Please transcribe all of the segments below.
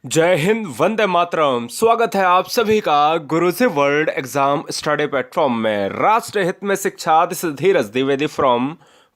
जय हिंद, वंदे मातरम। स्वागत है आप सभी का गुरुजी वर्ल्ड एग्जाम स्टडी प्लेटफॉर्म में। राष्ट्र हित में शिक्षा, this is Dheeraj Dwivedi from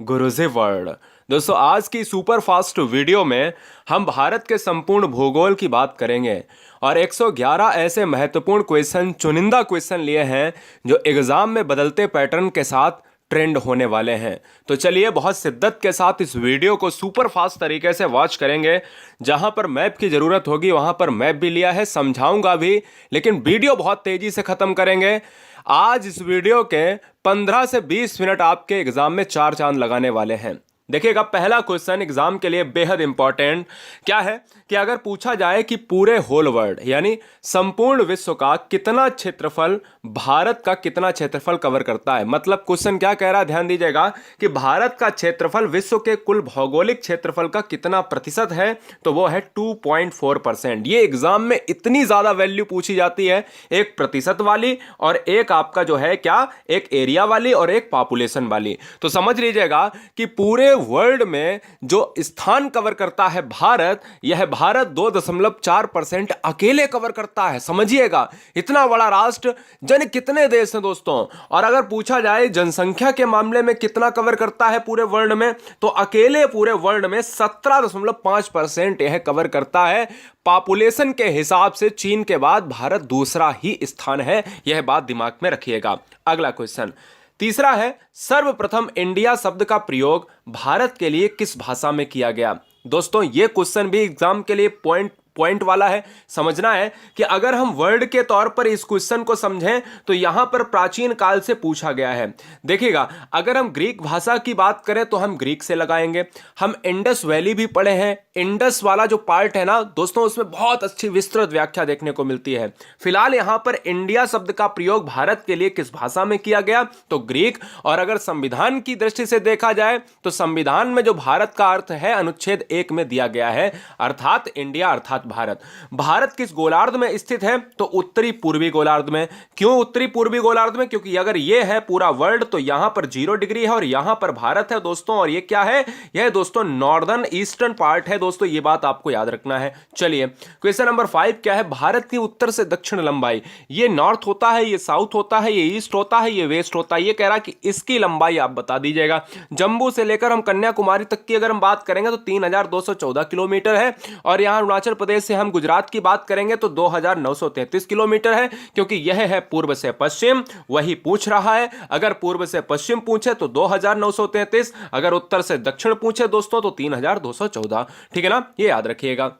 Guruji world. दोस्तों, आज की सुपर फास्ट वीडियो में हम भारत के संपूर्ण भूगोल की बात करेंगे और 111 ऐसे महत्वपूर्ण क्वेश्चन, चुनिंदा क्वेश्चन लिए हैं जो एग्जाम में बदलते पैटर्न के साथ ट्रेंड होने वाले हैं। तो चलिए बहुत शिद्दत के साथ इस वीडियो को सुपर फास्ट तरीके से वॉच करेंगे। जहां पर मैप की ज़रूरत होगी वहां पर मैप भी लिया है, समझाऊंगा भी, लेकिन वीडियो बहुत तेज़ी से ख़त्म करेंगे। आज इस वीडियो के 15 से 20 मिनट आपके एग्ज़ाम में चार चांद लगाने वाले हैं। देखिएगा, पहला क्वेश्चन एग्जाम के लिए बेहद इंपॉर्टेंट क्या है कि अगर पूछा जाए कि पूरे होल वर्ल्ड यानी संपूर्ण विश्व का कितना क्षेत्रफल भारत का कितना क्षेत्रफल कवर करता है, मतलब क्वेश्चन क्या कह रहा है, ध्यान दीजिएगा कि भारत का क्षेत्रफल विश्व के कुल भौगोलिक क्षेत्रफल का कितना प्रतिशत है, तो वो है 2.4%। ये एग्जाम में इतनी ज्यादा वैल्यू पूछी जाती है, एक प्रतिशत वाली और एक आपका जो है क्या, एक एरिया वाली और एक पॉपुलेशन वाली। तो समझ लीजिएगा कि पूरे वर्ल्ड में जो स्थान कवर करता है भारत, यह भारत 2.4% अकेले कवर करता है। समझिएगा, इतना बड़ा राष्ट्र, जन कितने देश हैं दोस्तों। और अगर पूछा जाए जनसंख्या के मामले में कितना कवर करता है पूरे वर्ल्ड में, तो अकेले पूरे वर्ल्ड में 17.5% यह कवर करता है। पॉपुलेशन के हिसाब से चीन के बाद भारत दूसरा ही स्थान है, यह बात दिमाग में रखिएगा। अगला क्वेश्चन तीसरा है, सर्वप्रथम इंडिया शब्द का प्रयोग भारत के लिए किस भाषा में किया गया। दोस्तों, यह क्वेश्चन भी एग्जाम के लिए पॉइंट वाला है। समझना है कि अगर हम वर्ड के तौर पर इस क्वेश्चन को समझें तो यहां पर प्राचीन काल से पूछा गया है। देखिएगा, अगर हम ग्रीक भाषा की बात करें तो हम ग्रीक से लगाएंगे। हम इंडस वैली भी पढ़े हैं, इंडस वाला जो पार्ट है ना दोस्तों, उसमें बहुत अच्छी विस्तृत व्याख्या देखने को मिलती है। फिलहाल यहां पर इंडिया शब्द का प्रयोग भारत के लिए किस भाषा में किया गया, तो ग्रीक। और अगर संविधान की दृष्टि से देखा जाए तो संविधान में जो भारत का अर्थ है अनुच्छेद 1 में दिया गया है, अर्थात इंडिया अर्थात भारत। भारत किस गोलार्ध में स्थित है, तो उत्तरी पूर्वी गोलार्ध में। क्यों उत्तरी पूर्वी गोलार्ध में, क्योंकि अगर यह है पूरा वर्ल्ड तो यहां पर 0 डिग्री है और यहां पर भारत है दोस्तों। और यह क्या है, यह दोस्तों नॉर्दर्न ईस्टर्न पार्ट है दोस्तों, यह बात आपको याद रखना है। चलिए क्वेश्चन नंबर 5 क्या है, भारत की उत्तर से दक्षिण लंबाई। यह नॉर्थ होता है, यह साउथ होता है, यह ईस्ट होता है, यह वेस्ट होता है। यह कह रहा कि इसकी लंबाई आप बता दीजिएगा। जम्मू से लेकर हम कन्याकुमारी तक की अगर हम बात करेंगे तो 3214 किलोमीटर है। और यहां अरुणाचल प्रदेश से हम गुजरात की बात करेंगे तो 2933 किलोमीटर है, क्योंकि यह है पूर्व से पश्चिम। वही पूछ रहा है, अगर पूर्व से पश्चिम पूछे तो 2933, अगर उत्तर से दक्षिण पूछे दोस्तों तो 3214। ठीक है ना, ये याद रखिएगा।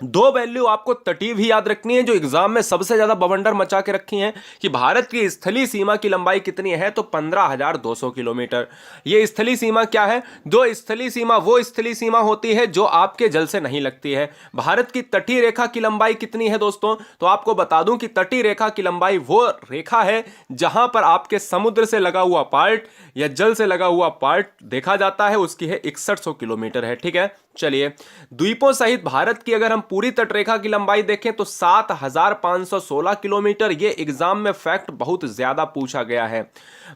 दो वैल्यू आपको तटीव ही याद रखनी है जो एग्जाम में सबसे ज्यादा बवंडर मचा के रखी हैं कि भारत की स्थलीय सीमा की लंबाई कितनी है, तो 15,200 किलोमीटर। यह स्थलीय सीमा क्या है, दो स्थलीय सीमा वो स्थलीय सीमा होती है जो आपके जल से नहीं लगती है। भारत की तटीय रेखा की लंबाई कितनी है दोस्तों, तो आपको बता दूं कि तटीय रेखा की लंबाई वो रेखा है जहां पर आपके समुद्र से लगा हुआ पार्ट या जल से लगा हुआ पार्ट देखा जाता है, उसकी है 6100 किलोमीटर है। ठीक है, चलिए द्वीपों सहित भारत की अगर हम पूरी तटरेखा की लंबाई देखें तो 7516 किलोमीटर। ये एग्जाम में फैक्ट बहुत ज्यादा पूछा गया है।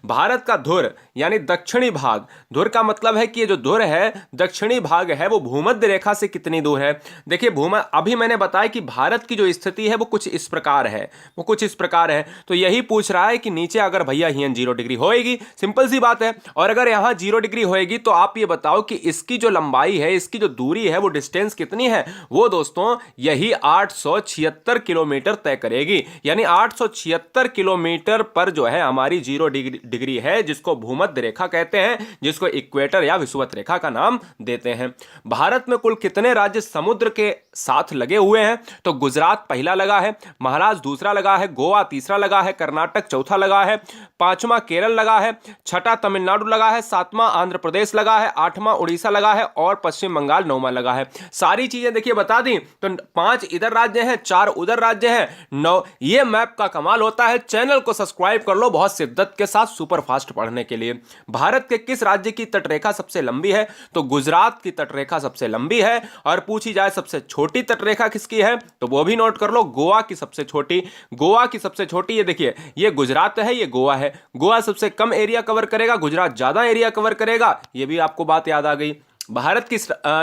भारत का धुर यानी दक्षिणी भाग, धुर का मतलब है कि ये जो धुर है दक्षिणी भाग है वो भूमध्य रेखा से कितनी दूर है। देखिए अभी मैंने बताया कि भारत की जो स्थिति है वो कुछ इस प्रकार है, वो कुछ इस प्रकार है। तो यही पूछ रहा है कि नीचे अगर भैया यहाँ 0 डिग्री होएगी, सिंपल सी बात है। और अगर यहां 0 डिग्री होएगी तो आप ये बताओ कि इसकी जो लंबाई है, इसकी जो दूरी है, वो डिस्टेंस कितनी है, वो दोस्तों यही 876 किलोमीटर तय करेगी। यानी 876 किलोमीटर पर जो है हमारी 0 डिग्री है, जिसको भूमध्य रेखा कहते हैं, जिसको इक्वेटर या विषुवत रेखा का नाम देते हैं। भारत में कुल कितने राज्य समुद्र के साथ लगे हुए हैं, तो गुजरात पहला लगा है, महाराष्ट्र दूसरा लगा है, गोवा तीसरा लगा है, कर्नाटक चौथा लगा है, पांचवा केरल लगा है, छठा तमिलनाडु लगा है, सातवां आंध्र प्रदेश लगा है, आठवां उड़ीसा लगा है और पश्चिम बंगाल 9वां लगा है। सारी चीजें देखिए बता दी, तो 5 इधर राज्य हैं, 4 उधर राज्य हैं, 9। ये मैप का कमाल होता है। चैनल को सब्सक्राइब कर लो बहुत शिद्दत के साथ सुपर फास्ट पढ़ने के लिए। भारत के किस राज्य की तटरेखा सबसे लंबी है, तो गुजरात की तटरेखा सबसे लंबी है। और पूछी जाए सबसे छोटी तटरेखा किसकी है, तो वो भी नोट कर लो, गोवा की सबसे छोटी। गोवा की सबसे छोटी, ये देखिए, ये गुजरात है, ये गोवा है। गोवा सबसे कम एरिया कवर करेगा, गुजरात ज्यादा एरिया कवर करेगा, ये भी आपको बात याद आ गई। भारत की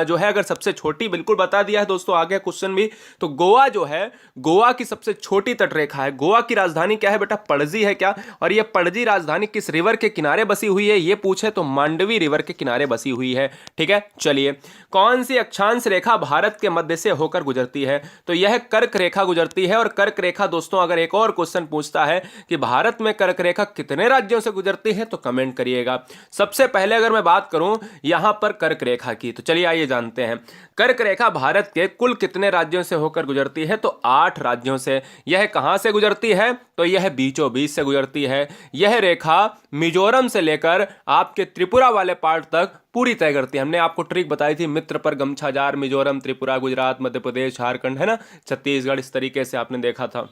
जो है अगर सबसे छोटी, बिल्कुल बता दिया है दोस्तों, आ गया क्वेश्चन भी। तो गोवा जो है, गोवा की सबसे छोटी तटरेखा है। गोवा की राजधानी क्या है बेटा? पणजी है क्या? और ये पणजी राजधानी किस रिवर के किनारे बसी हुई है? ये पूछे तो मांडवी रिवर के किनारे बसी हुई है। ठीक है, चलिए। कौन सी अक्षांश रेखा भारत के मध्य से होकर गुजरती है? तो यह कर्क रेखा गुजरती है। और कर्क रेखा दोस्तों, अगर एक और क्वेश्चन पूछता है कि भारत में कर्क रेखा कितने राज्यों से गुजरती है, तो कमेंट करिएगा। सबसे पहले अगर मैं बात करूं यहां पर कर्क रेखा की, तो चलिए आइए जानते हैं। कर्क रेखा भारत के कुल कितने राज्यों से होकर गुजरती है? तो 8 राज्यों से। यह कहां से गुजरती है? तो यह बीचों बीच से गुजरती है। यह रेखा मिजोरम से लेकर आपके त्रिपुरा वाले पार्ट तक पूरी तय करती है। हमने आपको ट्रिक बताई थी, मित्र पर गमछा जार, मिजोरम, त्रिपुरा, गुजरात, मध्य प्रदेश, झारखंड, है ना, छत्तीसगढ़, इस तरीके से आपने देखा था।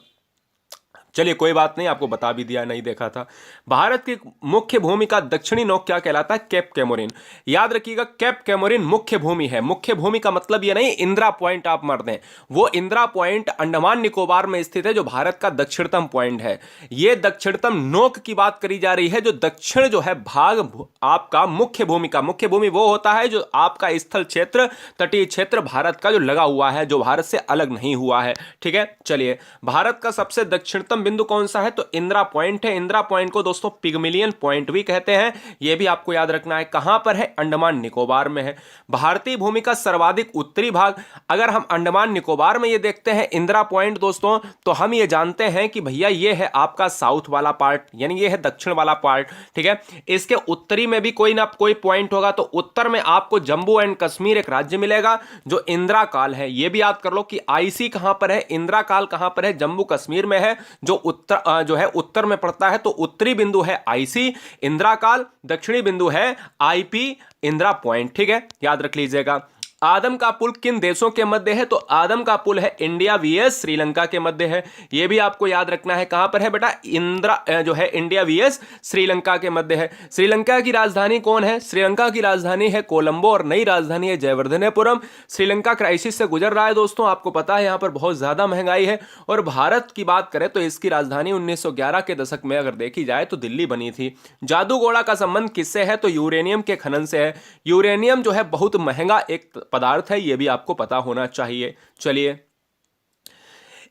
चलिए कोई बात नहीं, आपको बता भी दिया, नहीं देखा था। भारत की मुख्य भूमि का दक्षिणी नोक क्या कहलाता है? Cape Comorin. याद रखिएगा, केप कैमोरिन मुख्य भूमि है। मुख्य भूमि का मतलब ये नहीं इंदिरा पॉइंट आप मार दें, वो इंदिरा पॉइंट अंडमान निकोबार में स्थित है, जो भारत का दक्षिणतम पॉइंट है। ये दक्षिणतम नोक की बात करी जा रही है, जो दक्षिण जो है भाग आपका मुख्य भूमि का। मुख्य भूमि वो होता है जो आपका स्थल क्षेत्र, तटीय क्षेत्र भारत का जो लगा हुआ है, जो भारत से अलग नहीं हुआ है। ठीक है, चलिए। भारत का सबसे दक्षिणतम बिंदु कौन सा है? तो इंदिरा पॉइंट है। इंदिरा पॉइंट को दोस्तों पिगमिलियन पॉइंट भी कहते हैं। यह भी आपको याद रखना है। कहां पर है? अंडमान निकोबार में है। भारतीय भूमि का सर्वाधिक उत्तरी भाग, अगर हम अंडमान निकोबार में ये देखते हैं इंदिरा पॉइंट दोस्तों, तो हम ये जानते हैं कि भैया ये है आपका साउथ वाला पार्ट, यानी ये है दक्षिण वाला पार्ट। ठीक है, इसके उत्तरी में भी कोई ना कोई पॉइंट होगा। तो उत्तर में आपको जम्मू एंड कश्मीर एक राज्य मिलेगा जो इंदिरा काल है। यह भी याद कर लो कि आईसी कहां पर है, इंदिरा काल कहां पर है? जम्मू कश्मीर में है, जो उत्तर जो है उत्तर में पड़ता है। तो उत्तरी बिंदु है आईसी इंदिरा काल, दक्षिणी बिंदु है आईपी इंदिरा पॉइंट। ठीक है, याद रख लीजिएगा। आदम का पुल किन देशों के मध्य है? तो आदम का पुल है इंडिया वीएस श्रीलंका के मध्य है। यह भी आपको याद रखना है। कहां पर है बेटा? इंदिरा जो है इंडिया वीएस श्रीलंका के मध्य है। श्रीलंका की राजधानी कौन है? श्रीलंका की राजधानी है कोलंबो और नई राजधानी है जयवर्धनेपुरम। श्रीलंका क्राइसिस से गुजर रहा है दोस्तों, आपको पता है यहां पर बहुत ज्यादा महंगाई है। और भारत की बात करें तो इसकी राजधानी 1911 के दशक में अगर देखी जाए तो दिल्ली बनी थी। जादूगोड़ा का संबंध किससे है? तो यूरेनियम के खनन से है। यूरेनियम जो है बहुत महंगा एक पदार्थ है, यह भी आपको पता होना चाहिए। चलिए,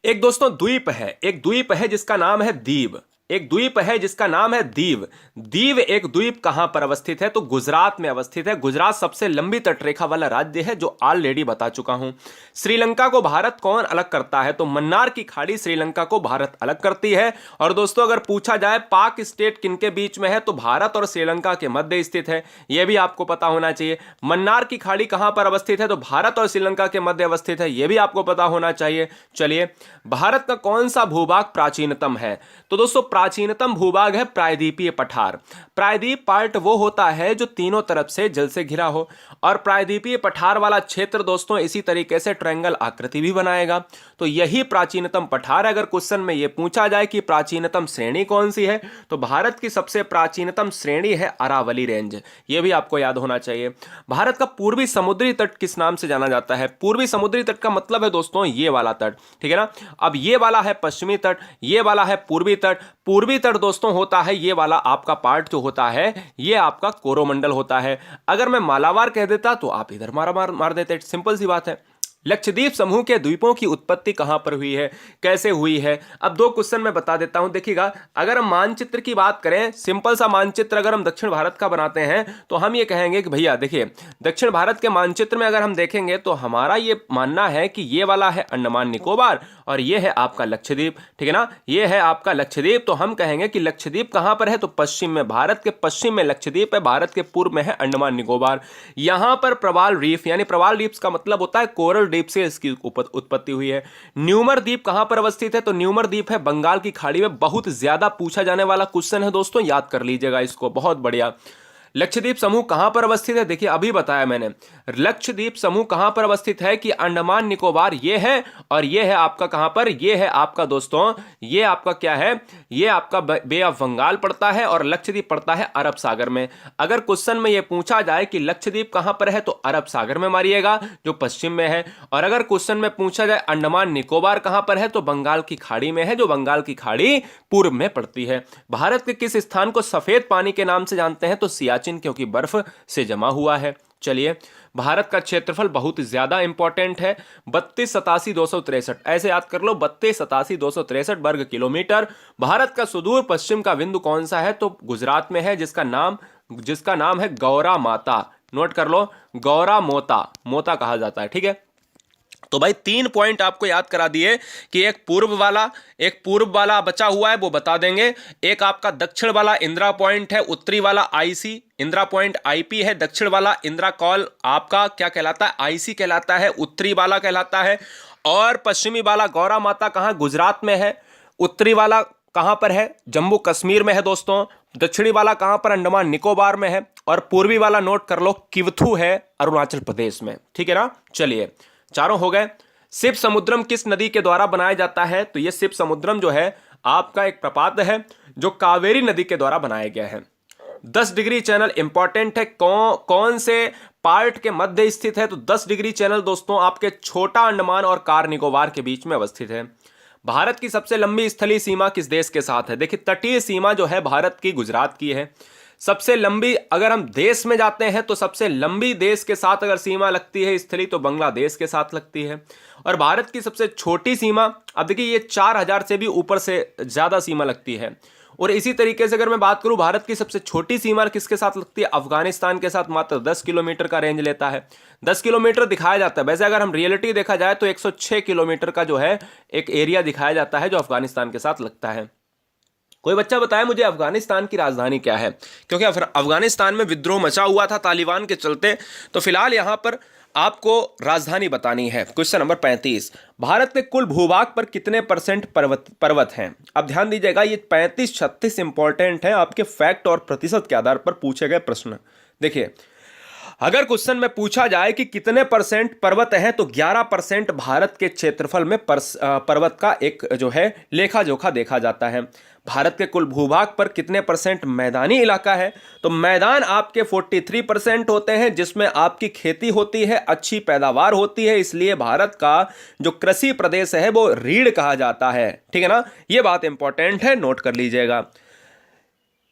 एक दोस्तों द्वीप है, एक द्वीप है जिसका नाम है दीव। एक द्वीप है जिसका नाम है दीव। दीव एक द्वीप कहां पर अवस्थित है? तो गुजरात में अवस्थित है। गुजरात सबसे लंबी तटरेखा वाला राज्य है, जो ऑलरेडी बता चुका हूं। श्रीलंका को भारत कौन अलग करता है? तो मन्नार की खाड़ी श्रीलंका को भारत अलग करती है। और दोस्तों अगर पूछा जाए पाक स्टेट किनके बीच में है, तो भारत और श्रीलंका के मध्य स्थित है। यह भी आपको पता होना चाहिए। मन्नार की खाड़ी कहां पर अवस्थित है? तो भारत और श्रीलंका के मध्य अवस्थित है। यह भी आपको पता होना चाहिए। चलिए, भारत का कौन सा भूभाग प्राचीनतम है? तो दोस्तों प्राचीनतम भूभाग है प्रायद्वीपीय पठार। प्रायद्वीप पार्ट वो होता है जो तीनों तरफ से जल से घिरा हो। और प्रायद्वीपीय पठार वाला क्षेत्र दोस्तों इसी तरीके से ट्रायंगल आकृति भी बनाएगा। तो यही प्राचीनतम पठार। अगर क्वेश्चन में यह पूछा जाए कि प्राचीनतम श्रेणी कौन सी है, तो भारत की सबसे प्राचीनतम श्रेणी है अरावली रेंज। यह भी आपको याद होना चाहिए। भारत का पूर्वी समुद्री तट किस नाम से जाना जाता है? पूर्वी समुद्री तट का मतलब है दोस्तों ये वाला तट। ठीक है ना। अब ये वाला है पश्चिमी तट, ये वाला है पूर्वी तट। पूर्वी तट दोस्तों होता है ये वाला आपका पार्ट जो होता है, ये आपका कोरोमंडल होता है। अगर मैं मालाबार कह देता तो आप इधर मार देते। सिंपल सी बात है। लक्षद्वीप समूह के द्वीपों की उत्पत्ति कहां पर हुई है, कैसे हुई है? अब दो क्वेश्चन मैं बता देता हूं। देखिएगा, अगर हम मानचित्र की बात करें, सिंपल सा मानचित्र अगर हम दक्षिण भारत का बनाते हैं, तो हम ये कहेंगे कि भैया देखिए, दक्षिण भारत के मानचित्र में अगर हम देखेंगे तो हमारा ये मानना है कि ये वाला है अंडमान निकोबार और ये है आपका लक्षद्वीप। ठीक है ना, ये है आपका लक्षद्वीप। तो हम कहेंगे कि लक्षद्वीप कहां पर है? तो पश्चिम में, भारत के पश्चिम में लक्षद्वीप है, भारत के पूर्व में है अंडमान निकोबार। यहां पर प्रवाल रीफ, यानी प्रवाल रीफ का मतलब होता है कोरल द्वीप से इसकी उत्पत्ति हुई है। न्यूमर द्वीप कहां पर अवस्थित है? तो न्यूमर द्वीप है बंगाल की खाड़ी में। बहुत ज्यादा पूछा जाने वाला क्वेश्चन है दोस्तों, याद कर लीजिएगा इसको, बहुत बढ़िया। लक्षद्वीप समूह कहां पर अवस्थित है? देखिए अभी बताया मैंने, लक्षद्वीप समूह कहां पर अवस्थित है कि अंडमान निकोबार ये है, और ये है आपका कहां पर? ये है आपका दोस्तों, ये आपका क्या है? ये आपका बे ऑफ बंगाल पड़ता है और लक्षद्वीप पड़ता है अरब सागर में। अगर क्वेश्चन में ये पूछा जाए कि लक्षद्वीप कहां पर है, तो अरब सागर में मारिएगा जो पश्चिम में है। और अगर क्वेश्चन में पूछा जाए अंडमान निकोबार कहां पर है, तो बंगाल की खाड़ी में है, जो बंगाल की खाड़ी पूर्व में पड़ती है। भारत के किस स्थान को सफेद पानी के नाम से जानते हैं? तो सियाचिन, क्योंकि बर्फ से जमा हुआ है। चलिए, भारत का क्षेत्रफल बहुत ही ज्यादा इंपॉर्टेंट है, 3287,263। ऐसे याद कर लो, 3287,263 वर्ग किलोमीटर। भारत का सुदूर पश्चिम का बिंदु कौन सा है? तो गुजरात में है, जिसका नाम है गौरा माता। नोट कर लो, गौरा मोता, मोता कहा जाता है। ठीक है, तो भाई 3 पॉइंट आपको याद करा दिए कि एक पूर्व वाला बचा हुआ है, वो बता देंगे। एक आपका दक्षिण वाला इंदिरा पॉइंट है, उत्तरी वाला आईसी इंदिरा पॉइंट आईपी है, दक्षिण वाला इंदिरा कॉल आपका क्या कहलाता है? आईसी कहलाता है, उत्तरी वाला कहलाता है। और पश्चिमी वाला गौरा माता कहां? गुजरात में है। उत्तरी वाला कहां पर है? जम्मू कश्मीर में है दोस्तों। दक्षिणी वाला कहां पर? अंडमान निकोबार में है। और पूर्वी वाला नोट कर लो, किवथू है, अरुणाचल प्रदेश में। ठीक है ना? चलिए, चारों हो गए। शिव समुद्रम किस नदी के द्वारा बनाया जाता है? तो यह शिव समुद्रम जो है आपका एक प्रपात है जो कावेरी नदी के द्वारा बनाया गया है। 10 डिग्री चैनल इंपॉर्टेंट है, कौन से पार्ट के मध्य स्थित है? तो 10 डिग्री चैनल दोस्तों आपके छोटा अंडमान और कार निकोबार के बीच में अवस्थित है। भारत की सबसे लंबी स्थलीय सीमा किस देश के साथ है? देखिए, तटीय सीमा जो है भारत की गुजरात की है। सबसे लंबी, अगर हम देश में जाते हैं तो सबसे लंबी देश के साथ अगर सीमा लगती है स्थलीय, तो बांग्लादेश के साथ लगती है। और भारत की सबसे छोटी सीमा, अब देखिए, ये 4000 से भी ऊपर से ज्यादा सीमा लगती है। और इसी तरीके से अगर मैं बात करूं, भारत की सबसे छोटी सीमा किसके साथ लगती है? अफगानिस्तान के साथ, मात्र 10 किलोमीटर का रेंज लेता है। 10 किलोमीटर दिखाया जाता है, वैसे अगर हम रियलिटी देखा जाए तो 106 किलोमीटर का जो है एक एरिया दिखाया जाता है जो अफगानिस्तान के साथ लगता है। कोई बच्चा बताए मुझे अफगानिस्तान की राजधानी क्या है? क्योंकि अफगानिस्तान में विद्रोह मचा हुआ था तालिबान के चलते, तो फिलहाल यहां पर आपको राजधानी बतानी है। क्वेश्चन नंबर 35, भारत के कुल भूभाग पर कितने % पर्वत हैं? अब ध्यान दीजिएगा, ये 35, 36 इंपॉर्टेंट है, आपके फैक्ट और प्रतिशत के आधार पर पूछे गए प्रश्न। देखिए, अगर क्वेश्चन में पूछा जाए कि कितने % पर्वत हैं, तो 11% भारत के क्षेत्रफल में पर्वत का एक जो है लेखा जोखा देखा जाता है। भारत के कुल भूभाग पर कितने % मैदानी इलाका है? तो मैदान आपके 43% होते हैं, जिसमें आपकी खेती होती है, अच्छी पैदावार होती है, इसलिए भारत का जो कृषि प्रदेश है वो रीढ़ कहा जाता है। ठीक है ना? ये बात इंपॉर्टेंट है, नोट कर लीजिएगा।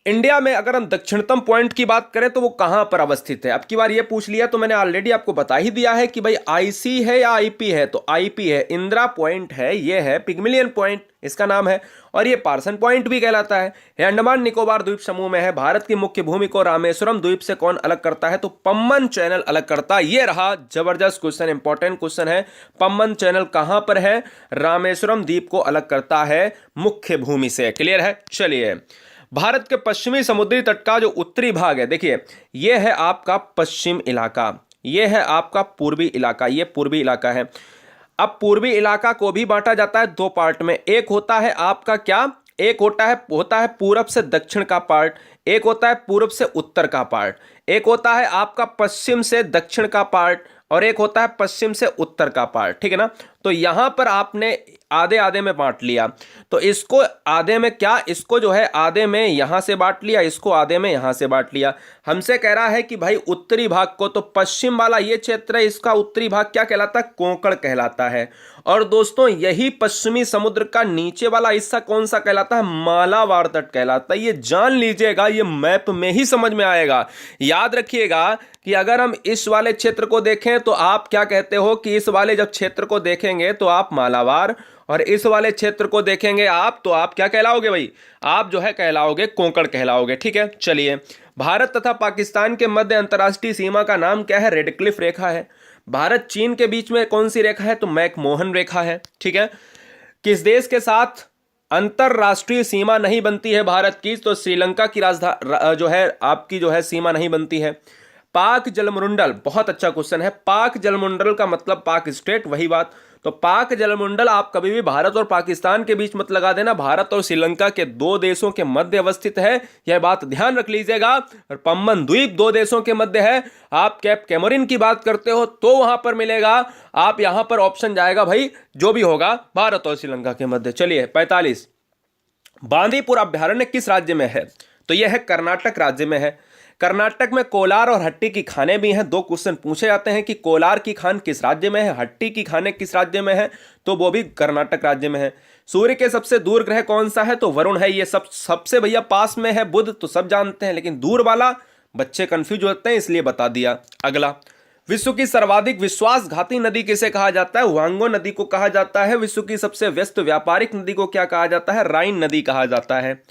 इंडिया में अगर हम दक्षिणतम पॉइंट की बात करें तो वो कहां पर अवस्थित है? अब की बार ये पूछ लिया तो मैंने ऑलरेडी आपको बता ही दिया है कि भाई आईसी है या आईपी है। तो आईपी है, इंदिरा पॉइंट है, ये है पिग्मिलियन पॉइंट इसका नाम है, और ये पार्सन पॉइंट भी कहलाता है। ये अंडमान निकोबार द्वीप समूह में है। भारत की मुख्य भूमि को रामेश्वरम द्वीप से कौन अलग करता है? तो पम्बन चैनल अलग करता है। ये रहा जबरदस्त क्वेश्चन, इंपॉर्टेंट क्वेश्चन है। पम्बन चैनल कहां पर है? रामेश्वरम द्वीप को अलग करता है मुख्य भूमि से। क्लियर है? चलिए, भारत के पश्चिमी समुद्री तट का जो उत्तरी भाग है, देखिए, यह है आपका पश्चिम इलाका, यह है आपका पूर्वी इलाका, यह पूर्वी इलाका है। अब पूर्वी इलाका को भी बांटा जाता है 2 पार्ट में। एक होता है आपका क्या? एक होता है पूरब से दक्षिण का पार्ट, एक होता है पूरब से उत्तर का पार्ट, एक होता है आपका पश्चिम से दक्षिण का पार्ट, और एक होता है पश्चिम से उत्तर का पार्ट। ठीक है ना? तो यहां पर आपने आधे आधे में बांट लिया, तो इसको आधे में क्या, इसको जो है आधे में यहां से बांट लिया, इसको आधे में यहां से बांट लिया। हमसे कह रहा है कि भाई उत्तरी भाग को, तो पश्चिम वाला ये क्षेत्र है, इसका उत्तरी भाग क्या कहलाता है? कोंकण कहलाता है। और दोस्तों, यही पश्चिमी समुद्र का नीचे वाला हिस्सा कौन सा कहलाता है? मालाबार तट कहलाता है। ये जान लीजिएगा, ये मैप में ही समझ में आएगा। याद रखिएगा कि अगर हम इस वाले क्षेत्र को देखें तो आप क्या कहते हो कि इस वाले जब क्षेत्र को देखेंगे तो आप मालाबार, और इस वाले क्षेत्र को देखेंगे आप तो आप क्या कहलाओगे भाई? आप जो है कहलाओगे कोंकण कहलाओगे। ठीक है? चलिए, भारत तथा पाकिस्तान के मध्य अंतर्राष्ट्रीय सीमा का नाम क्या है? रेड क्लिफ रेखा है। भारत चीन के बीच में कौन सी रेखा है? तो मैकमोहन रेखा है। ठीक है? किस देश के साथ अंतरराष्ट्रीय सीमा नहीं बनती है भारत की? तो श्रीलंका की राजधानी जो है आपकी जो है सीमा नहीं बनती है। पाक जलमंडल, बहुत अच्छा क्वेश्चन है। पाक जलमंडल का मतलब पाक स्टेट, वही बात। तो पाक जलमंडल आप कभी भी भारत और पाकिस्तान के बीच मत लगा देना, भारत और श्रीलंका के 2 देशों के मध्य अवस्थित है, यह बात ध्यान रख लीजिएगा। और पम्बन द्वीप 2 देशों के मध्य है। आप कैप कैमोरिन की बात करते हो तो वहां पर मिलेगा, आप यहां पर ऑप्शन जाएगा भाई जो भी होगा भारत और श्रीलंका के मध्य। चलिए, 45, बांदीपुर अभ्यारण्य किस राज्य में है? तो यह है कर्नाटक राज्य में है। कर्नाटक में कोलार और हट्टी की खानें भी हैं। 2 क्वेश्चन पूछे जाते हैं कि कोलार की खान किस राज्य में है, हट्टी की खानें किस राज्य में है, तो वो भी कर्नाटक राज्य में है। सूर्य के सबसे दूर ग्रह कौन सा है? तो वरुण है। ये सबसे भैया पास में है बुध, तो सब जानते हैं, लेकिन दूर वाला बच्चे कंफ्यूज होते हैं इसलिए बता दिया। अगला, विश्व की सर्वाधिक विश्वासघाती नदी किसे कहा जाता है? वांगो नदी को कहा जाता है। विश्व की सबसे व्यस्त व्यापारिक नदी को क्या कहा जाता है? राइन नदी कहा जाता है।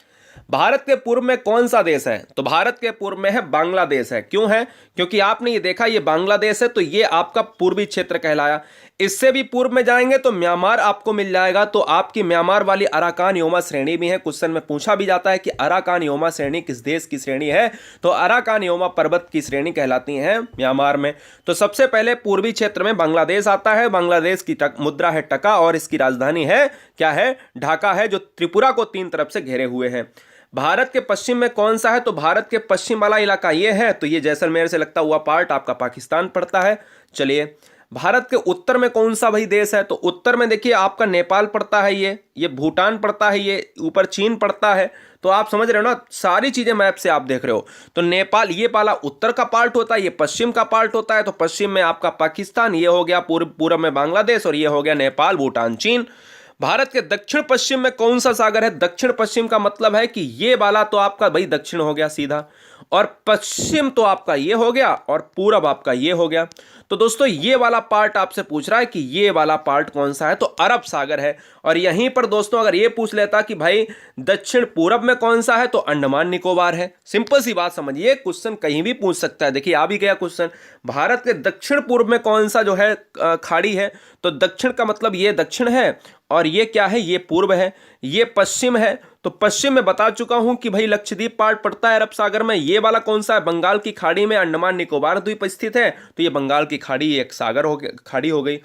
भारत के पूर्व में कौन सा देश है? तो भारत के पूर्व में है बांग्लादेश है। क्यों है? क्योंकि आपने ये देखा ये बांग्लादेश है तो ये आपका पूर्वी क्षेत्र कहलाया। इससे भी पूर्व में जाएंगे तो म्यांमार आपको मिल जाएगा, तो आपकी म्यांमार वाली अराकान योमा श्रेणी भी है। क्वेश्चन में पूछा भी जाता है कि अराकान योमा श्रेणी किस देश की श्रेणी है? तो अराकान योमा पर्वत की श्रेणी कहलाती है म्यांमार में। तो सबसे पहले पूर्वी क्षेत्र में बांग्लादेश आता है। बांग्लादेश की मुद्रा है टका और इसकी राजधानी है क्या है? ढाका है, जो त्रिपुरा को 3 तरफ से घेरे हुए है। भारत के पश्चिम में कौन सा है? तो भारत के पश्चिम वाला इलाका ये है, तो ये जैसलमेर से लगता हुआ पार्ट आपका पाकिस्तान पड़ता है। चलिए, भारत के उत्तर में कौन सा भाई देश है? तो उत्तर में देखिए आपका नेपाल पड़ता है, ये भूटान पड़ता है, ये ऊपर चीन पड़ता है। तो आप समझ रहे हो ना, सारी चीजें मैप से आप देख रहे हो। तो नेपाल ये वाला उत्तर का पार्ट होता है, ये पश्चिम का पार्ट होता है। तो पश्चिम में आपका पाकिस्तान, ये हो गया पूर्व में बांग्लादेश और ये हो गया नेपाल, भूटान, चीन। भारत के दक्षिण पश्चिम में कौन सा सागर है? दक्षिण पश्चिम का मतलब है कि ये वाला तो आपका भाई दक्षिण हो गया सीधा, और पश्चिम तो आपका ये हो गया और पूरब आपका ये हो गया। तो दोस्तों ये वाला पार्ट आपसे पूछ रहा है कि ये वाला पार्ट कौन सा है? तो अरब सागर है। और यहीं पर दोस्तों अगर ये पूछ लेता कि भाई दक्षिण पूरब में कौन सा है? तो अंडमान निकोबार है। सिंपल सी बात समझिए, क्वेश्चन कहीं भी पूछ सकता है। देखिए आ भी गया क्वेश्चन, भारत के दक्षिण पूर्व में कौन सा जो है खाड़ी है? तो दक्षिण का मतलब ये दक्षिण है और ये क्या है? ये पूर्व है, ये पश्चिम है। तो पश्चिम में बता चुका हूं कि भाई लक्षद्वीप पार्ट पड़ता है अरब सागर में। ये वाला कौन सा है? बंगाल की खाड़ी में अंडमान निकोबार द्वीप स्थित है, तो ये बंगाल की खाड़ी एक सागर हो गई, खाड़ी हो गई।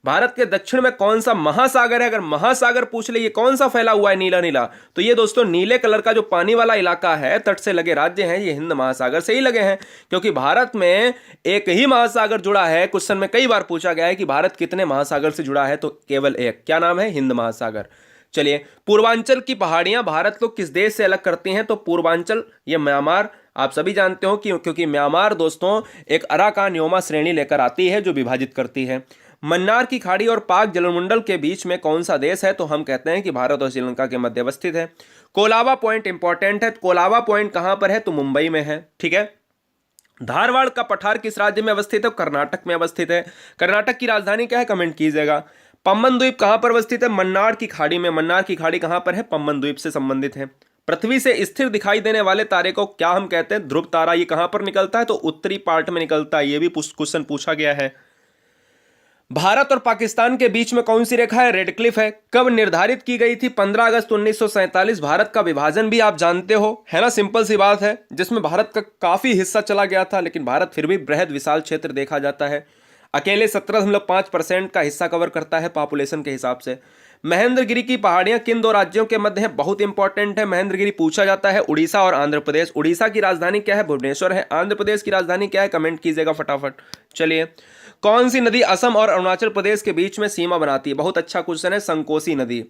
भारत के दक्षिण में कौन सा महासागर है? अगर महासागर पूछ ले ये कौन सा फैला हुआ है नीला नीला, तो ये दोस्तों नीले कलर का जो पानी वाला इलाका है, तट से लगे राज्य हैं, ये हिंद महासागर से ही लगे हैं। क्योंकि भारत में एक ही महासागर जुड़ा है। क्वेश्चन में कई बार पूछा गया है कि भारत कितने महासागर से जुड़ा है? तो केवल एक। क्या नाम है? हिंद महासागर। चलिए, पूर्वांचल की पहाड़ियां भारत को किस देश से अलग करती हैं? तो पूर्वांचल ये म्यांमार, आप सभी जानते हो कि क्योंकि म्यांमार दोस्तों एक अराकान योमा श्रेणी लेकर आती है जो विभाजित करती है। मन्नार की खाड़ी और पाक जलमंडल के बीच में कौन सा देश है? तो हम कहते हैं कि भारत और श्रीलंका के मध्य अवस्थित है। कोलाबा पॉइंट इंपॉर्टेंट है। कोलाबा पॉइंट कहां पर है? तो मुंबई में है। ठीक है। धारवाड़ का पठार किस राज्य में अवस्थित है? कर्नाटक में अवस्थित है। कर्नाटक की राजधानी क्या है? कमेंट कीजिएगा। पम्बन द्वीप कहां पर अवस्थित है? मन्नार की खाड़ी में। मन्नार की खाड़ी कहां पर है? पम्बन द्वीप से संबंधित है। पृथ्वी से स्थिर दिखाई देने वाले तारे को क्या हम कहते हैं? ध्रुव तारा। ये कहां पर निकलता है? तो उत्तरी पार्ट में निकलता है। ये भी क्वेश्चन पूछा गया है। भारत और पाकिस्तान के बीच में कौन सी रेखा है? रेड क्लिफ है। कब निर्धारित की गई थी? 15 अगस्त 1947। भारत का विभाजन भी आप जानते हो, है ना, सिंपल सी बात है, जिसमें भारत का काफी हिस्सा चला गया था, लेकिन भारत फिर भी बृहद विशाल क्षेत्र देखा जाता है। अकेले 17.5% का हिस्सा कवर करता है पॉपुलेशन के हिसाब से। महेंद्रगिरी की पहाड़ियां किन 2 राज्यों के मध्य है? बहुत इंपॉर्टेंट है। महेंद्रगिरी पूछा जाता है उड़ीसा और आंध्र प्रदेश। उड़ीसा की राजधानी क्या है? भुवनेश्वर है। आंध्र प्रदेश की राजधानी क्या है? कमेंट कीजिएगा फटाफट। चलिए, कौन सी नदी असम और अरुणाचल प्रदेश के बीच में सीमा बनाती है? बहुत अच्छा क्वेश्चन है, संकोसी नदी।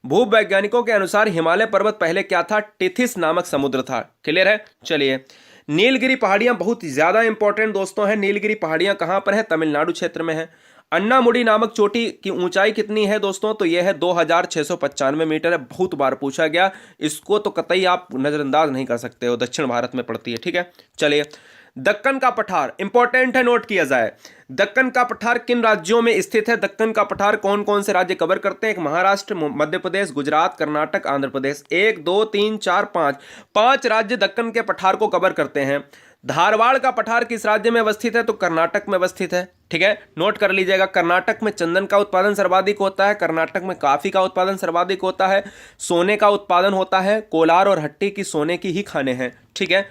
भूवैज्ञानिकों के अनुसार हिमालय पर्वत पहले क्या था? टिथिस नामक समुद्र था। क्लियर है। चलिए, नीलगिरी पहाड़ियां बहुत ज्यादा इंपॉर्टेंट दोस्तों है। नीलगिरी पहाड़ियां कहां पर है? तमिलनाडु क्षेत्र में है। अन्नामुडी नामक चोटी की ऊंचाई कितनी है दोस्तों? तो यह है 2695 मीटर है। बहुत बार पूछा गया, इसको तो कतई आप नजरअंदाज नहीं कर सकते हो, दक्षिण भारत में पड़ती है। ठीक है। चलिए, दक्कन का पठार इंपॉर्टेंट है, नोट किया जाए। दक्कन का पठार किन राज्यों में स्थित है? दक्कन का पठार कौन कौन से राज्य कवर करते हैं? एक महाराष्ट्र, मध्य प्रदेश, गुजरात, कर्नाटक, आंध्र प्रदेश। 1 2 3 4 5 5 राज्य दक्कन के पठार को कवर करते हैं। धारवाड़ का पठार किस राज्य में अवस्थित है? तो कर्नाटक में अवस्थित है। ठीक है, नोट कर लीजिएगा। कर्नाटक में चंदन का उत्पादन सर्वाधिक होता है। कर्नाटक में कॉफी का उत्पादन सर्वाधिक होता है। सोने का उत्पादन होता है। कोलार और हट्टी की सोने की ही खाने हैं। ठीक है।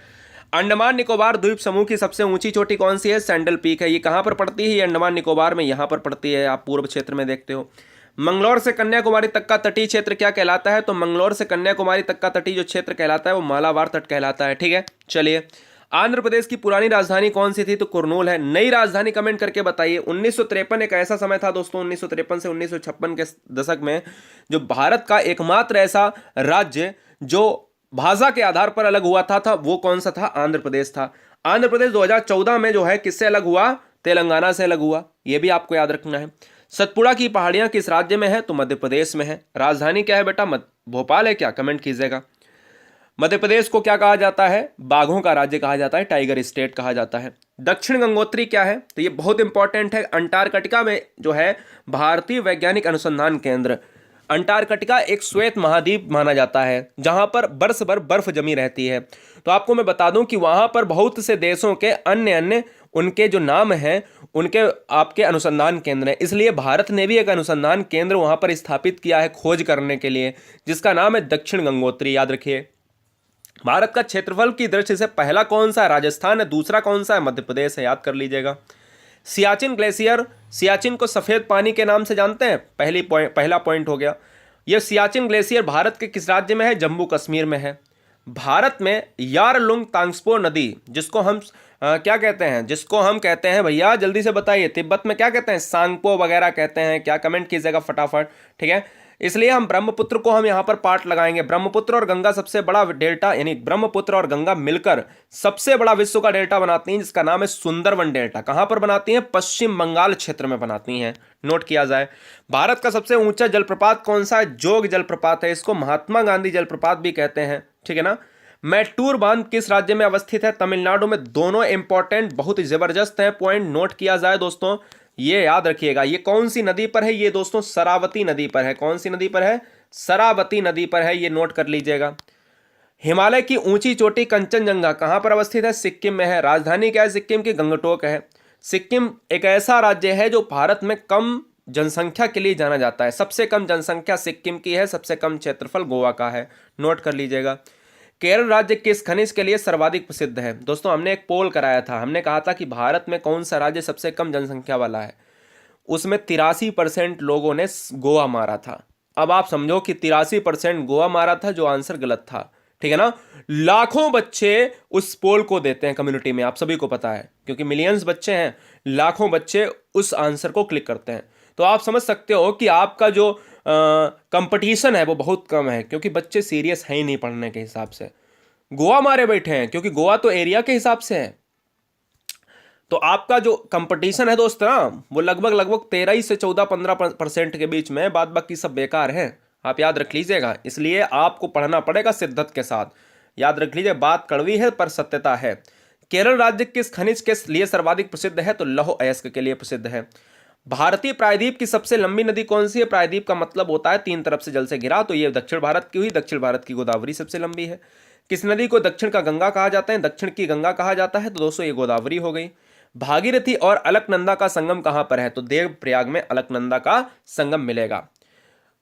अंडमान निकोबार द्वीप समूह की सबसे ऊंची चोटी कौन सी है? सैंडल पीक है। ये कहां पर पड़ती है? ये अंडमान निकोबार में यहां पर पड़ती है। आप पूर्व क्षेत्र में देखते हो। मंगलौर से कन्याकुमारी तक का तटीय क्षेत्र क्या कहलाता है? तो मंगलौर से कन्याकुमारी तक का तटीय जो क्षेत्र कहलाता है वो मालाबार तट कहलाता है। ठीक है। चलिए, आंध्र प्रदेश की पुरानी राजधानी कौन सी थी? तो कुर्नूल है। नई राजधानी कमेंट करके बताइए। 1953 एक ऐसा समय था दोस्तों, 1953 से 1956 के दशक में, जो भारत का एकमात्र ऐसा राज्य जो भाषा के आधार पर अलग हुआ था वो कौन सा था? आंध्र प्रदेश था। आंध्र प्रदेश 2014 में जो है किससे अलग हुआ? तेलंगाना से अलग हुआ। यह भी आपको याद रखना है। सतपुड़ा की पहाड़ियां किस राज्य में है? तो मध्य प्रदेश में है। राजधानी क्या है बेटा? भोपाल है क्या? कमेंट कीजिएगा। मध्य प्रदेश को क्या कहा जाता है? बाघों का राज्य कहा जाता है, टाइगर स्टेट कहा जाता है। दक्षिण गंगोत्री क्या है? तो ये बहुत इंपॉर्टेंट है। अंटार्कटिका में जो है भारतीय वैज्ञानिक अनुसंधान केंद्र, अंटार्कटिका एक श्वेत महाद्वीप माना जाता है जहां पर बरस भर बर्फ जमी रहती है। तो आपको मैं बता दूं कि वहां पर बहुत से देशों के अन्य अन्य उनके जो नाम हैं उनके आपके अनुसंधान केंद्र हैं। इसलिए भारत ने भी एक अनुसंधान केंद्र वहां पर स्थापित किया है खोज करने के लिए, जिसका नाम है दक्षिण गंगोत्री। याद रखिए। भारत का क्षेत्रफल की दृष्टि से पहला कौन सा है? राजस्थान है। दूसरा कौन सा है? मध्य प्रदेश है। याद कर लीजिएगा। सियाचिन ग्लेशियर, सियाचिन को सफेद पानी के नाम से जानते हैं। पहला पॉइंट हो गया। यह सियाचिन ग्लेशियर भारत के किस राज्य में है? जम्मू कश्मीर में है। भारत में यारलुंग तांग्सपो नदी, जिसको हम क्या कहते हैं? जिसको हम कहते हैं भैया, जल्दी से बताइए, तिब्बत में क्या कहते हैं? सांगपो वगैरह कहते हैं क्या? कमेंट कीजिएगा फटाफट, ठीक है। इसलिए हम ब्रह्मपुत्र को हम यहां पर पार्ट लगाएंगे। ब्रह्मपुत्र और गंगा सबसे बड़ा डेल्टा, यानी ब्रह्मपुत्र और गंगा मिलकर सबसे बड़ा विश्व का डेल्टा बनाती हैं, जिसका नाम है सुंदरवन डेल्टा। कहां पर बनाती हैं? पश्चिम बंगाल क्षेत्र में बनाती हैं। नोट किया जाए। भारत का सबसे ऊंचा जलप्रपात कौन सा है? जोग जलप्रपात है। इसको महात्मा गांधी जलप्रपात भी कहते हैं, ठीक है ना। मैटूर बांध किस राज्य में अवस्थित है? तमिलनाडु में। दोनों इंपॉर्टेंट, बहुत ही जबरदस्त है पॉइंट। नोट किया जाए दोस्तों, ये याद रखिएगा। ये कौन सी नदी पर है? ये दोस्तों शरावती नदी पर है। कौन सी नदी पर है? शरावती नदी पर है। ये नोट कर लीजिएगा। हिमालय की ऊंची चोटी कंचनजंगा कहां पर अवस्थित है? सिक्किम में है। राजधानी क्या है सिक्किम की? गंगटोक है। सिक्किम एक ऐसा राज्य है जो भारत में कम जनसंख्या के लिए जाना जाता है। सबसे कम जनसंख्या सिक्किम की है, सबसे कम क्षेत्रफल गोवा का है। नोट कर लीजिएगा। केरल राज्य किस खनिज के लिए सर्वाधिक प्रसिद्ध है? दोस्तों हमने एक पोल कराया था, हमने कहा था कि भारत में कौन सा राज्य सबसे कम जनसंख्या वाला है। उसमें 83% लोगों ने गोवा मारा था। अब आप समझो कि 83% गोवा मारा था, जो आंसर गलत था, ठीक है ना। लाखों बच्चे उस पोल को देते हैं कम्युनिटी में, आप सभी को पता है, क्योंकि मिलियंस बच्चे हैं, लाखों बच्चे उस आंसर को क्लिक करते हैं। तो आप समझ सकते हो कि आपका जो कंपटीशन है वो बहुत कम है, क्योंकि बच्चे सीरियस हैं ही नहीं पढ़ने के हिसाब से। गोवा मारे बैठे हैं, क्योंकि गोवा तो एरिया के हिसाब से है। तो आपका जो कंपटीशन है दोस्त ना, वो लगभग 13 से 14-15% के बीच में, बाद बाकी सब बेकार है। आप याद रख लीजिएगा। इसलिए आपको पढ़ना पड़ेगा शिद्दत के साथ। याद रख लीजिए, बात कड़वी है पर सत्यता है। केरल राज्य किस खनिज के लिए सर्वाधिक प्रसिद्ध है? तो लौह अयस्क के लिए प्रसिद्ध है। भारतीय प्रायद्वीप की सबसे लंबी नदी कौन सी है? प्रायद्वीप का मतलब होता है तीन तरफ से जल से घिरा, तो ये दक्षिण भारत की हुई। दक्षिण भारत की गोदावरी सबसे लंबी है। किस नदी को दक्षिण का गंगा कहा जाता है? दक्षिण की गंगा कहा जाता है। तो दोस्तों ये गोदावरी हो गई। भागीरथी और अलकनंदा का संगम कहां पर है? तो देवप्रयाग में अलकनंदा का संगम मिलेगा।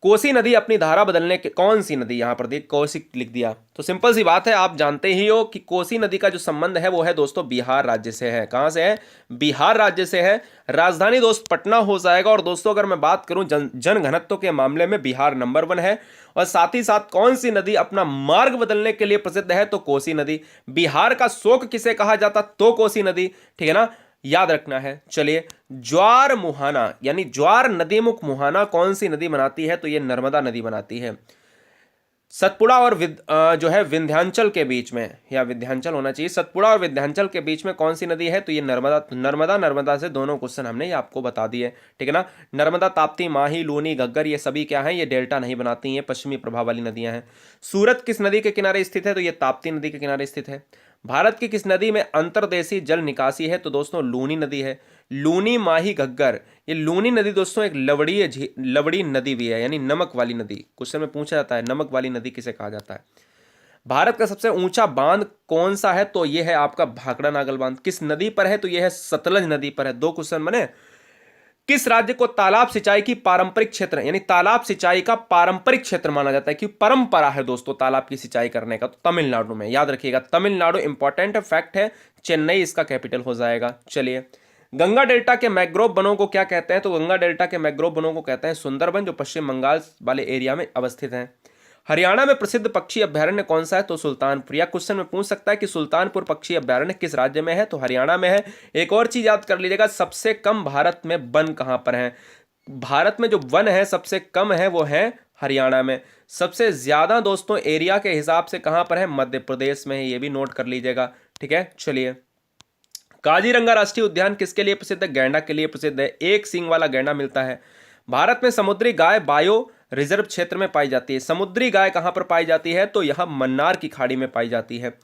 कोसी नदी अपनी धारा बदलने के, कौन सी नदी? यहां पर देख कोसी लिख दिया, तो सिंपल सी बात है, आप जानते ही हो कि कोसी नदी का जो संबंध है वो है दोस्तों बिहार राज्य से है। कहां से है? बिहार राज्य से है। राजधानी दोस्त पटना हो जाएगा। और दोस्तों अगर मैं बात करूं जन घनत्व के मामले में बिहार नंबर 1 है। और साथ ही साथ कौन सी नदी अपना मार्ग बदलने के लिए प्रसिद्ध है? तो कोसी नदी। बिहार का शोक किसे कहा जाता? तो कोसी नदी, ठीक है ना, याद रखना है। चलिए, ज्वार मुहाना यानी ज्वार नदीमुख मुहाना कौन सी नदी बनाती है? तो ये नर्मदा नदी बनाती है। सतपुड़ा और जो है विंध्याचल के बीच में, या विंध्याचल होना चाहिए, सतपुड़ा और विंध्याचल के बीच में कौन सी नदी है? तो ये नर्मदा से दोनों क्वेश्चन हमने ये आपको बता दिए, ठीक है ना। नर्मदा, ताप्ती, माही, लूनी, घग्गर, ये सभी क्या है? ये डेल्टा नहीं बनाती हैं, पश्चिमी प्रभाव वाली नदियां हैं। सूरत किस नदी के किनारे स्थित है? तो ये ताप्ती नदी के किनारे स्थित है। भारत की किस नदी में अंतर्देशीय जल निकासी है? तो दोस्तों लूनी नदी है। लूनी, माही, घग्गर, ये लूनी नदी दोस्तों एक लवड़ी नदी भी है, यानी नमक वाली नदी। क्वेश्चन में पूछा जाता है नमक वाली नदी किसे कहा जाता है। भारत का सबसे ऊंचा बांध कौन सा है? तो यह है आपका भाखड़ा नागल बांध। किस नदी पर है? तो यह है सतलज नदी पर है। 2 क्वेश्चन बने। किस राज्य को तालाब सिंचाई की पारंपरिक क्षेत्र, यानी तालाब सिंचाई का पारंपरिक क्षेत्र माना जाता है, कि परंपरा है दोस्तों तालाब की सिंचाई करने का? तो तमिलनाडु में। याद रखिएगा, तमिलनाडु इंपॉर्टेंट फैक्ट है। चेन्नई इसका कैपिटल हो जाएगा। चलिए, गंगा डेल्टा के मैंग्रोव वनों को क्या कहते हैं? तो गंगा डेल्टा के मैंग्रोव वनों को कहते हैं सुंदरबन, जो पश्चिम बंगाल वाले एरिया में अवस्थित हैं। हरियाणा में प्रसिद्ध पक्षी अभ्यारण्य कौन सा है? तो सुल्तानपुर। या क्वेश्चन में पूछ सकता है कि सुल्तानपुर पक्षी अभ्यारण्य किस राज्य में है? तो हरियाणा में है। एक और चीज याद कर लीजिएगा, सबसे कम भारत में वन कहां पर है? भारत में जो वन है सबसे कम है वो है हरियाणा में। सबसे ज्यादा दोस्तों एरिया के हिसाब से कहां पर है? मध्य प्रदेश में है। ये भी नोट कर लीजिएगा, ठीक है। चलिए, काजीरंगा राष्ट्रीय उद्यान किसके लिए प्रसिद्ध है? गैंडा के लिए प्रसिद्ध है। एक सींग वाला गैंडा मिलता है। भारत में समुद्री गाय बायो रिजर्व क्षेत्र में पाई जाती है। समुद्री गाय कहाँ पर पाई जाती है? तो यहाँ मन्नार की खाड़ी में पाई जाती है।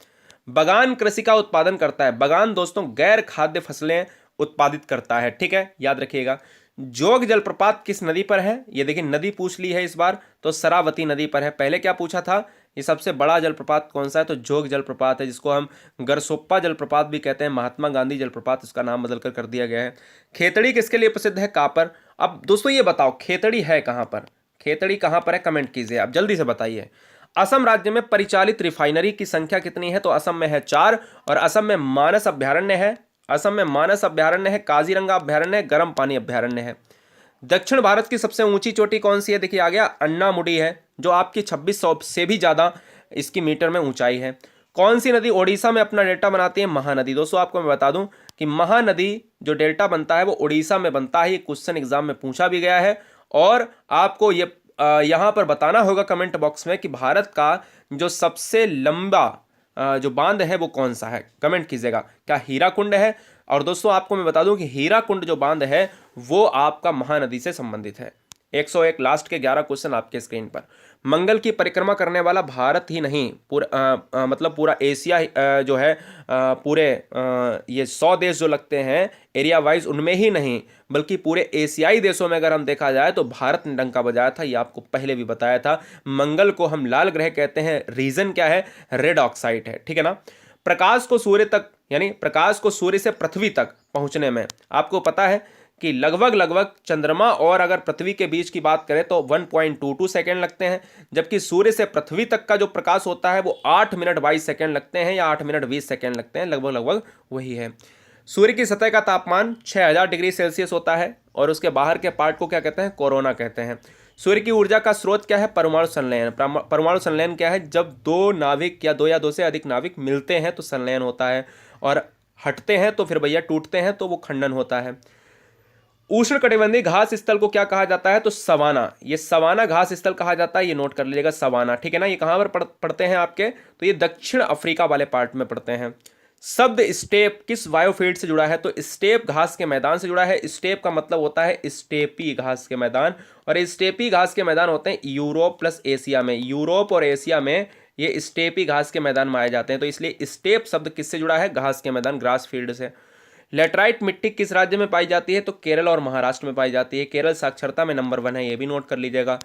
बगान कृषि का उत्पादन करता है। बगान दोस्तों गैर खाद्य फसलें उत्पादित करता है, ठीक है, याद रखिएगा। जोग जलप्रपात किस नदी पर है? ये देखिए नदी पूछ ली है इस बार, तो शरावती नदी पर है। पहले क्या पूछा था? ये सबसे बड़ा जलप्रपात कौन सा है? तो जोग जलप्रपात है, जिसको हम गरसोप्पा जलप्रपात भी कहते हैं। महात्मा गांधी जलप्रपात इसका नाम बदलकर कर दिया गया है। खेतड़ी किसके लिए प्रसिद्ध है? कापर। अब दोस्तों ये बताओ खेतड़ी है कहाँ पर? खेतड़ी कहाँ पर है? कमेंट कीजिए आप, जल्दी से बताइए। असम राज्य में परिचालित रिफाइनरी की संख्या कितनी है? तो असम में है 4, और असम में मानस अभ्यारण्य है। असम में मानस अभ्यारण्य है, काजीरंगा अभ्यारण्य है, गर्म पानी अभ्यारण्य है। दक्षिण भारत की सबसे ऊंची चोटी कौन सी है? देखिए आ गया अन्नामुडी है, जो आपकी 2600 से भी ज्यादा इसकी मीटर में ऊंचाई है। कौन सी नदी ओडिशा में अपना डेल्टा बनाती है? महानदी। दोस्तों आपको मैं बता दूं कि महानदी जो डेल्टा बनता है वो ओडिशा में बनता है। ये क्वेश्चन एग्जाम में पूछा भी गया है, और आपको ये यहाँ पर बताना होगा कमेंट बॉक्स में कि भारत का जो सबसे लंबा जो बांध है वो कौन सा है। कमेंट कीजिएगा, क्या हीराकुंड है? और दोस्तों आपको मैं बता दूं कि हीराकुंड जो बांध है वो आपका महानदी से संबंधित है। 101 लास्ट के 11 क्वेश्चन आपके स्क्रीन पर। मंगल की परिक्रमा करने वाला भारत ही नहीं, पूरा मतलब पूरा एशिया जो है पूरे ये 100 देश जो लगते हैं एरिया वाइज, उनमें ही नहीं बल्कि पूरे एशियाई देशों में अगर हम देखा जाए तो भारत ने डंका बजाया था। ये आपको पहले भी बताया था। मंगल को हम लाल ग्रह कहते हैं, रीजन क्या है? रेड ऑक्साइड है, ठीक है ना। प्रकाश को सूर्य तक, यानी प्रकाश को सूर्य से पृथ्वी तक पहुंचने में आपको पता है कि लगभग चंद्रमा और अगर पृथ्वी के बीच की बात करें तो 1.22 सेकेंड लगते हैं, जबकि सूर्य से पृथ्वी तक का जो प्रकाश होता है वो 8 मिनट 22 सेकेंड लगते हैं, या 8 मिनट 20 सेकेंड लगते हैं, लगभग वही है। सूर्य की सतह का तापमान 6000 डिग्री सेल्सियस होता है, और उसके बाहर के पार्ट को क्या कहते हैं? कोरोना कहते हैं। सूर्य की ऊर्जा का स्रोत क्या है? परमाणु संलयन। परमाणु संलयन क्या है? जब दो नाविक या दो से अधिक नाविक मिलते हैं तो संलयन होता है, और हटते हैं तो फिर भैया टूटते हैं तो वो खंडन होता है। उष्णकटिबंधीय घास स्थल को क्या कहा जाता है? तो सवाना। ये सवाना घास स्थल कहा जाता है, ये नोट कर लीजिएगा, सवाना, ठीक है ना। ये कहाँ पर पढ़ते हैं आपके? तो ये दक्षिण अफ्रीका वाले पार्ट में पढ़ते हैं। शब्द स्टेप किस बायोफील्ड से जुड़ा है? तो स्टेप घास के मैदान से जुड़ा है। स्टेप का मतलब होता है स्टेपी घास के मैदान, और स्टेपी घास के मैदान होते हैं यूरोप प्लस एशिया में। यूरोप और एशिया में ये स्टेपी घास के मैदान पाए जाते हैं, तो इसलिए स्टेप शब्द किससे जुड़ा है? घास के मैदान, ग्रास फील्ड से। लेटराइट मिट्टी किस राज्य में पाई जाती है? तो केरल और महाराष्ट्र में पाई जाती है। केरल साक्षरता में नंबर 1 है, ये भी नोट कर लीजिएगा।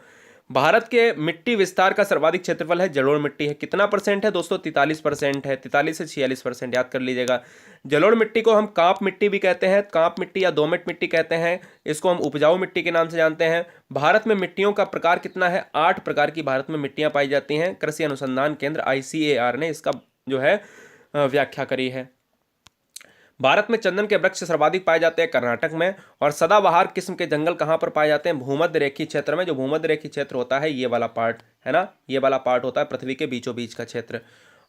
भारत के मिट्टी विस्तार का सर्वाधिक क्षेत्रफल है जलोढ़ मिट्टी है। कितना परसेंट है दोस्तों? 43% है, 43 से 46%, याद कर लीजिएगा। जलोढ़ मिट्टी को हम कांप मिट्टी भी कहते हैं, कांप मिट्टी या दोमट मिट्टी कहते हैं। इसको हम उपजाऊ मिट्टी के नाम से जानते हैं। भारत में मिट्टियों का प्रकार कितना है? 8 प्रकार की भारत में मिट्टियां पाई जाती हैं। कृषि अनुसंधान केंद्र ICAR ने इसका जो है व्याख्या करी है। भारत में चंदन के वृक्ष सर्वाधिक पाए जाते हैं कर्नाटक में, और सदाबहार किस्म के जंगल कहाँ पर पाए जाते हैं? भूमध्य रेखीय क्षेत्र में। जो भूमध्य रेखीय क्षेत्र होता है ये वाला पार्ट है ना, ये वाला पार्ट होता है पृथ्वी के बीचों बीच का क्षेत्र।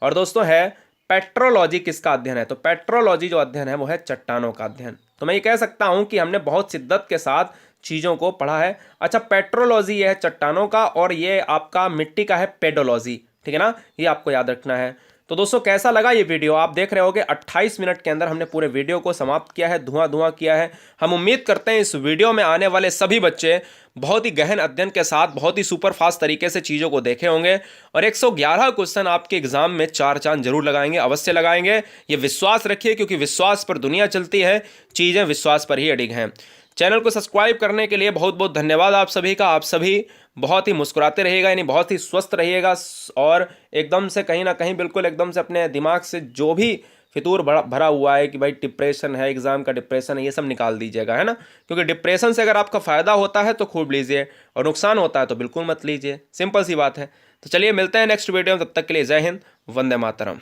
और दोस्तों है पेट्रोलॉजी किसका अध्ययन है? तो पेट्रोलॉजी जो अध्ययन है वो है चट्टानों का अध्ययन। तो मैं ये कह सकता हूं कि हमने बहुत शिद्दत के साथ चीजों को पढ़ा है। अच्छा, पेट्रोलॉजी ये है चट्टानों का, और ये आपका मिट्टी का है पेडोलॉजी, ठीक है ना, ये आपको याद रखना है। तो दोस्तों कैसा लगा ये वीडियो? आप देख रहे होगे 28 मिनट के अंदर हमने पूरे वीडियो को समाप्त किया है, धुआं किया है। हम उम्मीद करते हैं इस वीडियो में आने वाले सभी बच्चे बहुत ही गहन अध्ययन के साथ बहुत ही सुपर फास्ट तरीके से चीज़ों को देखे होंगे, और 111 क्वेश्चन आपके एग्जाम में 4 चांद जरूर लगाएंगे, अवश्य लगाएंगे। ये विश्वास रखिए, क्योंकि विश्वास पर दुनिया चलती है, चीज़ें विश्वास पर ही अडिग हैं। चैनल को सब्सक्राइब करने के लिए बहुत बहुत धन्यवाद आप सभी का। आप सभी बहुत ही मुस्कुराते रहिएगा, यानी बहुत ही स्वस्थ रहिएगा, और एकदम से कहीं ना कहीं बिल्कुल एकदम से अपने दिमाग से जो भी फितूर भरा हुआ है कि भाई डिप्रेशन है, एग्जाम का डिप्रेशन है, ये सब निकाल दीजिएगा, है ना। क्योंकि डिप्रेशन से अगर आपका फायदा होता है तो खूब लीजिए, और नुकसान होता है तो बिल्कुल मत लीजिए, सिंपल सी बात है। तो चलिए मिलते हैं नेक्स्ट वीडियो में, तब तक के लिए जय हिंद, वंदे मातरम।